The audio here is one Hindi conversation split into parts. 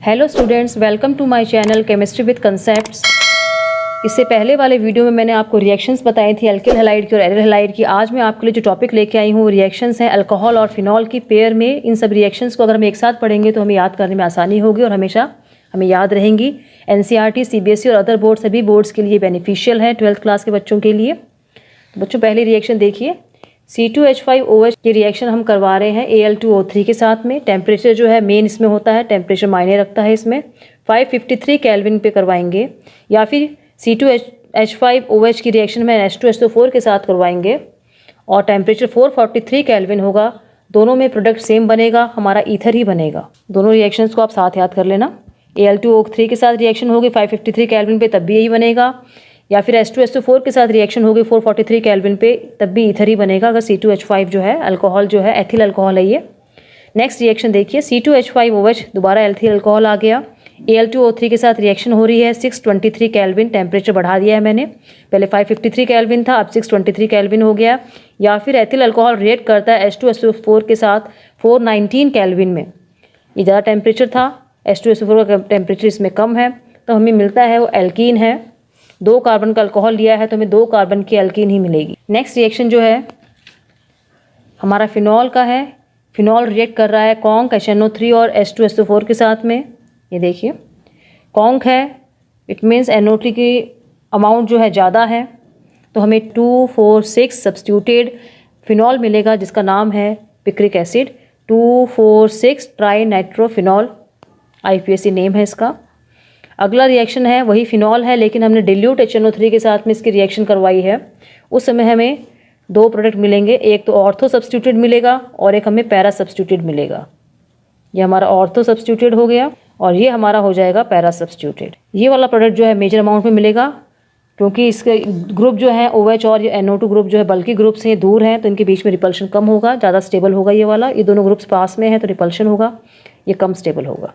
Hello students, welcome to my channel chemistry with concepts. इससे पहले वाले वीडियो में मैंने आपको रिएक्शंस बताई थी अल्किल हैलाइड की और एरिल हैलाइड की। आज मैं आपके लिए जो टॉपिक लेके आई हूँ रिएक्शंस हैं अल्कोहल और फिनॉल की पेयर में। इन सब रिएक्शंस को अगर हम एक साथ पढ़ेंगे तो हमें याद करने में आसानी होगी और हमेशा हमें याद रहेंगी। एनसीईआरटी, सीबीएसई और अदर बोर्ड सभी बोर्ड्स के लिए बेनिफिशियल है 12th क्लास के बच्चों के लिए। तो बच्चों पहली रिएक्शन देखिए, C2H5OH की रिएक्शन हम करवा रहे हैं Al2O3 के साथ में। टेम्परेचर जो है मेन इसमें होता है, टेम्परेचर मायने रखता है इसमें। 553 केल्विन पे करवाएंगे, या फिर C2H5OH की रिएक्शन में H2SO4 के साथ करवाएंगे और टेम्परेचर 443 केल्विन होगा। दोनों में प्रोडक्ट सेम बनेगा, हमारा ईथर ही बनेगा। दोनों रिएक्शंस को आप साथ याद कर लेना। Al2O3 के साथ रिएक्शन होगी 553 केल्विन पे, तब भी यही बनेगा। या फिर H2SO4 के साथ रिएक्शन होगी 443 केल्विन पे, तब भी ईथर ही बनेगा अगर C2H5 जो है अल्कोहल जो है एथिल अल्कोहल है ये। नेक्स्ट रिएक्शन देखिए, C2H5OH दोबारा एल्थिल अल्कोहल आ गया। Al2O3 के साथ रिएक्शन हो रही है 623 केल्विन, टेम्परेचर बढ़ा दिया है मैंने, पहले 553 केल्विन था, अब 623 केल्विन हो गया। या फिर एथिल अल्कोहल रिएक्ट करता है H2SO4 के साथ 419 केल्विन में, ये ज़्यादा टेम्परेचर था, H2SO4 का टेम्परेचर इसमें कम है, तो हमें मिलता है वो एल्कीन है। 2 कार्बन का अल्कोहल लिया है तो हमें 2 कार्बन की एल्कीन ही मिलेगी। नेक्स्ट रिएक्शन जो है हमारा फिनॉल का है। फिनॉल रिएक्ट कर रहा है कॉन्क HNO3 और H2SO4 के साथ में। ये देखिए कॉन्क है, इट मीन्स NO3 की अमाउंट जो है ज़्यादा है, तो हमें 2,4,6 सब्स्टिट्यूटेड फिनॉल मिलेगा जिसका नाम है picric acid. 2,4,6 try nitrophenol IUPAC name है इसका। अगला रिएक्शन है वही फिनॉल है, लेकिन हमने डिल्यूट HNO3 के साथ में इसकी रिएक्शन करवाई है। उस समय हमें 2 प्रोडक्ट मिलेंगे, एक तो ऑर्थो सब्स्टिट्यूटेड मिलेगा और एक हमें पैरा सब्स्टिट्यूटेड मिलेगा। ये हमारा ऑर्थो सब्स्टिट्यूटेड हो गया और ये हमारा हो जाएगा पैरा सब्स्टिट्यूटेड। ये वाला प्रोडक्ट जो है मेजर अमाउंट में मिलेगा, क्योंकि इसके ग्रुप जो है OH और ये NO2 ग्रुप जो है बल्कि ग्रुप से दूर हैं, तो इनके बीच में रिपल्शन कम होगा, ज़्यादा स्टेबल होगा ये वाला। ये दोनों ग्रुप्स पास में हैं तो रिपल्शन होगा, ये कम स्टेबल होगा।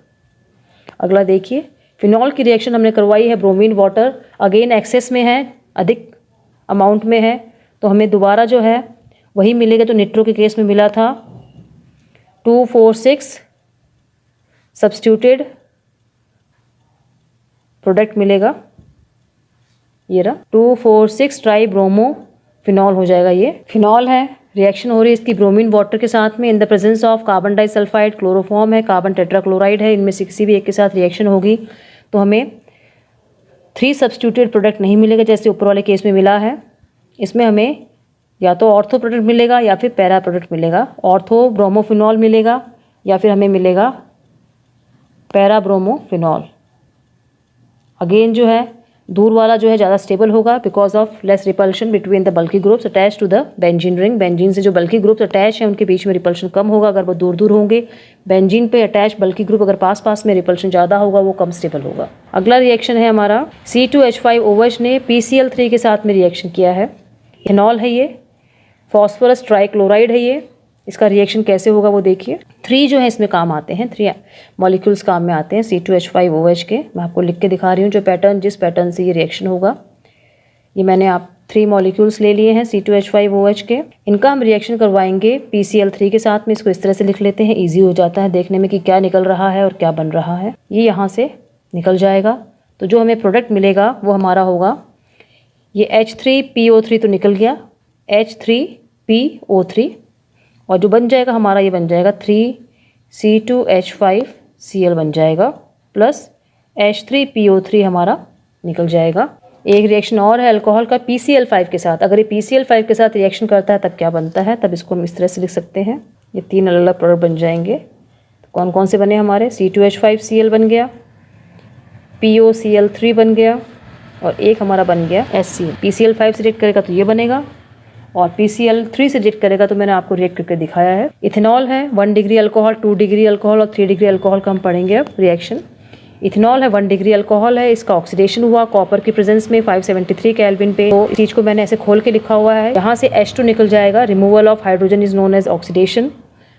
अगला देखिए, फिनॉल की रिएक्शन हमने करवाई है ब्रोमीन वाटर, अगेन एक्सेस में है, अधिक अमाउंट में है, तो हमें दोबारा जो है वही मिलेगा जो निट्रो के केस में मिला था। 2,4,6 सब्स्टिट्यूटेड प्रोडक्ट मिलेगा, ये रहा 2,4,6 ट्राई ब्रोमो फिनॉल हो जाएगा। ये फिनॉल है, रिएक्शन हो रही है इसकी ब्रोमीन वाटर के साथ में in the presence of carbon disulphide, chloroform है, कार्बन टेट्राक्लोराइड है, इनमें से किसी भी एक के साथ रिएक्शन होगी तो हमें 3 सब्स्टिट्यूटेड प्रोडक्ट नहीं मिलेगा जैसे ऊपर वाले केस में मिला है। इसमें हमें या तो ऑर्थो प्रोडक्ट मिलेगा या फिर पैरा प्रोडक्ट मिलेगा। ऑर्थो ब्रोमोफिनॉल मिलेगा या फिर हमें मिलेगा पैरा ब्रोमोफिनॉल। अगेन जो है दूर वाला जो है ज़्यादा स्टेबल होगा because of less repulsion between the bulky groups attach to the benzene ring. Benzene से जो बल्की ग्रुप्स अटैच हैं उनके बीच में रिपल्शन कम होगा अगर वो दूर दूर होंगे। बेंजीन पे अटैच बल्की ग्रुप अगर पास पास में रिपल्शन ज़्यादा होगा वो कम स्टेबल होगा। अगला रिएक्शन है हमारा C2H5OH ने PCl3 के साथ में रिएक्शन किया है। इथेनॉल है ये, फॉस्फोरस ट्राइक्लोराइड है ये। इसका रिएक्शन कैसे होगा वो देखिए। 3 जो है इसमें काम आते हैं, 3 मॉलिक्यूल्स काम में आते हैं C2H5OH के। मैं आपको लिख के दिखा रही हूँ जो पैटर्न, जिस पैटर्न से ये रिएक्शन होगा। ये मैंने आप 3 मॉलिक्यूल्स ले लिए हैं C2H5OH के, इनका हम रिएक्शन करवाएंगे PCl3 के साथ में। इसको इस तरह से लिख लेते हैं, ईजी हो जाता है देखने में कि क्या निकल रहा है और क्या बन रहा है। ये यहाँ से निकल जाएगा, तो जो हमें प्रोडक्ट मिलेगा वो हमारा होगा ये H3PO3 तो निकल गया, H3PO3, और जो बन जाएगा हमारा ये बन जाएगा 3C2H5Cl बन जाएगा, प्लस H3PO3 हमारा निकल जाएगा। एक रिएक्शन और है अल्कोहल का PCl5 के साथ। अगर ये PCl5 के साथ रिएक्शन करता है तब क्या बनता है, तब इसको हम इस तरह से लिख सकते हैं। ये 3 अलग अलग प्रोडक्ट बन जाएंगे। तो कौन कौन से बने हमारे, C2H5Cl बन गया, POCl3 बन गया, और एक हमारा बन गया HCl। PCl5 से रिएक्ट करेगा तो ये बनेगा, और PCl3 से रिएक्ट करेगा तो मैंने आपको रिएक्ट करके दिखाया है। इथेनॉल है 1 डिग्री अल्कोहल, 2 डिग्री अल्कोहल और 3 डिग्री अल्कोहल का हम पढ़ेंगे अब रिएक्शन। इथेनॉल है 1 डिग्री अल्कोहल है, इसका ऑक्सीडेशन हुआ कॉपर की प्रेजेंस में 573 केल्विन पे। तो इस चीज़ को मैंने ऐसे खोल के लिखा हुआ है। यहाँ से H2 निकल जाएगा, removal of hydrogen is known as oxidation.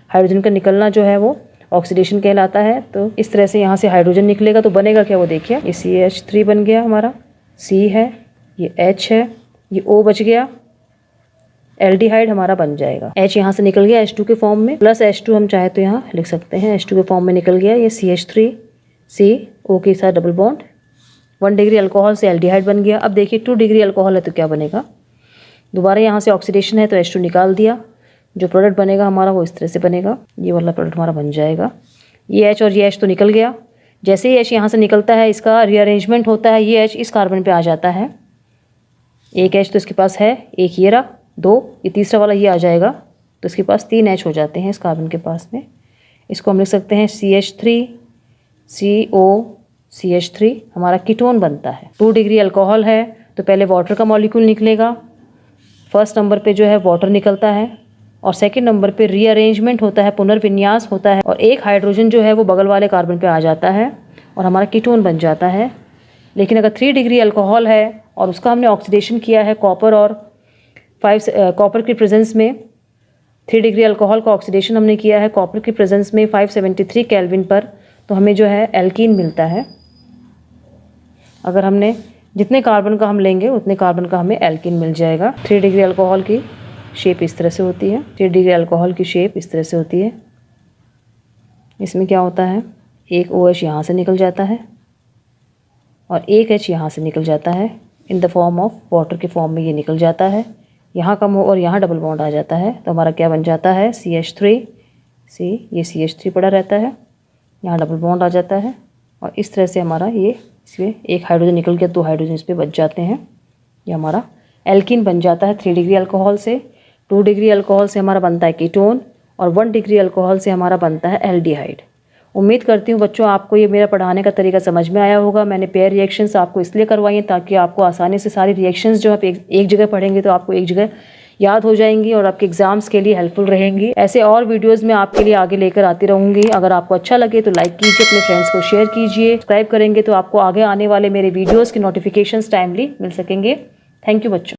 Hydrogen का निकलना जो है वो ऑक्सीडेशन कहलाता है। तो इस तरह से यहाँ से हाइड्रोजन निकलेगा तो बनेगा क्या वो देखिए। ये CH3 बन गया हमारा, C है, ये H है, ये O बच गया, एल्डिहाइड हमारा बन जाएगा। H यहाँ से निकल गया H2 के फॉर्म में, प्लस H2 हम चाहे तो यहाँ लिख सकते हैं, H2 के फॉर्म में निकल गया। ये CH3 CO के साथ डबल बॉन्ड, 1 डिग्री अल्कोहल से एल्डिहाइड बन गया। अब देखिए 2 डिग्री अल्कोहल है तो क्या बनेगा, दोबारा यहाँ से ऑक्सीडेशन है तो H2 निकाल दिया, जो प्रोडक्ट बनेगा हमारा वो इस तरह से बनेगा, ये वाला प्रोडक्ट हमारा बन जाएगा। ये H और ये H तो निकल गया। जैसे ही H यहाँ से निकलता है इसका रीअरेंजमेंट होता है, ये H इस कार्बन पे आ जाता है, एक H तो इसके पास है, एक ये रहा, 2, ये तीसरा वाला ये आ जाएगा, तो इसके पास 3 H हो जाते हैं इस कार्बन के पास में। इसको हम लिख सकते हैं CH3 CO CH3 हमारा कीटोन बनता है। 2 डिग्री अल्कोहल है तो पहले वाटर का मॉलिक्यूल निकलेगा, फर्स्ट नंबर पे जो है वाटर निकलता है, और सेकंड नंबर पे रीअरेंजमेंट होता है, पुनर्विन्यास होता है, और एक हाइड्रोजन जो है वो बगल वाले कार्बन पे आ जाता है और हमारा कीटोन बन जाता है। लेकिन अगर 3 डिग्री अल्कोहल है और उसका हमने ऑक्सीडेशन किया है कॉपर और कॉपर की प्रेजेंस में, 3 डिग्री अल्कोहल का ऑक्सीडेशन हमने किया है कॉपर की प्रेजेंस में 573 केल्विन पर, तो हमें जो है एल्कीन मिलता है। अगर हमने जितने कार्बन का हम लेंगे उतने कार्बन का हमें एल्कीन मिल जाएगा। 3 डिग्री अल्कोहल की शेप इस तरह से होती है, 3 डिग्री अल्कोहल की शेप इस तरह से होती है। इसमें क्या होता है, एक OH यहाँ से निकल जाता है और एक H यहाँ से निकल जाता है, in the form of water के फॉर्म में ये निकल जाता है, यहाँ कम हो और यहाँ डबल बॉन्ड आ जाता है, तो हमारा क्या बन जाता है CH3 ये CH3 पड़ा रहता है, यहाँ डबल बॉन्ड आ जाता है, और इस तरह से हमारा ये इसमें एक हाइड्रोजन निकल के 2 हाइड्रोजन इस पर बच जाते हैं, ये हमारा एल्कीन बन जाता है 3 डिग्री अल्कोहल से। 2 डिग्री अल्कोहल से हमारा बनता है कीटोन और 1 डिग्री अल्कोहल से हमारा बनता है एल्डिहाइड। उम्मीद करती हूँ बच्चों आपको ये मेरा पढ़ाने का तरीका समझ में आया होगा। मैंने पेयर रिएक्शंस आपको इसलिए करवाई हैं ताकि आपको आसानी से सारी रिएक्शंस जो आप एक जगह पढ़ेंगे तो आपको एक जगह याद हो जाएंगी और आपके एग्जाम्स के लिए हेल्पफुल रहेंगी। ऐसे और वीडियोज़ मैं आपके लिए आगे लेकर आती रहूँगी। अगर आपको अच्छा लगे तो लाइक कीजिए, अपने फ्रेंड्स को शेयर कीजिए, सब्सक्राइब करेंगे तो आपको आगे आने वाले मेरे वीडियोज़ के नोटिफिकेशंस टाइमली मिल सकेंगे। थैंक यू बच्चों।